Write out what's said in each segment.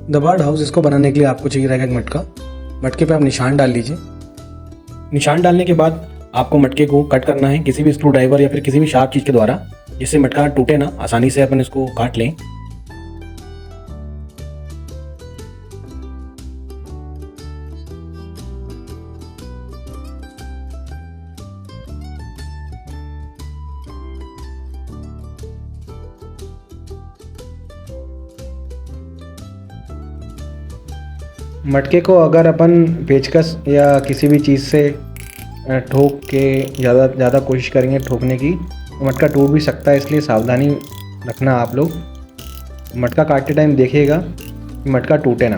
The bird house इसको बनाने के लिए आपको चाहिए रहेगा एक मटका। मटके पे आप निशान डाल लीजिए। निशान डालने के बाद आपको मटके को कट करना है किसी भी स्क्रू ड्राइवर या फिर किसी भी शार्प चीज़ के द्वारा, जिससे मटका टूटे ना, आसानी से अपन इसको काट लें। मटके को अगर अपन पेचकस या किसी भी चीज़ से ठोक के ज़्यादा कोशिश करेंगे ठोकने की तो मटका टूट भी सकता है, इसलिए सावधानी रखना आप लोग। मटका काटते टाइम देखिएगा कि मटका टूटे ना।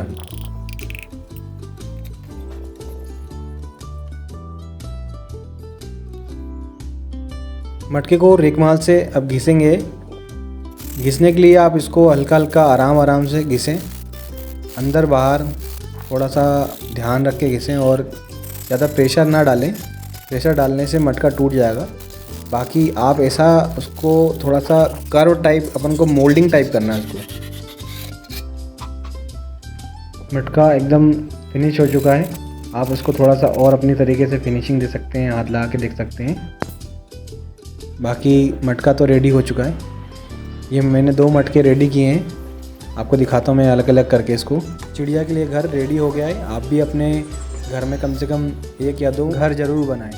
मटके को रेकमाल से अब घिसेंगे। घिसने के लिए आप इसको हल्का हल्का आराम से घिसें, अंदर बाहर थोड़ा सा ध्यान रख के घिसें और ज़्यादा प्रेशर ना डालें। प्रेशर डालने से मटका टूट जाएगा। बाकी आप ऐसा उसको थोड़ा सा कर्व टाइप, अपन को मोल्डिंग टाइप करना है उसको। मटका एकदम फिनिश हो चुका है। आप उसको थोड़ा सा और अपनी तरीके से फिनिशिंग दे सकते हैं, हाथ लगा के देख सकते हैं। बाकी मटका तो रेडी हो चुका है। ये मैंने 2 मटके रेडी किए हैं, आपको दिखाता हूँ मैं अलग अलग करके इसको। चिड़िया के लिए घर रेडी हो गया है। आप भी अपने घर में कम से कम 1 या 2 घर ज़रूर बनाएं।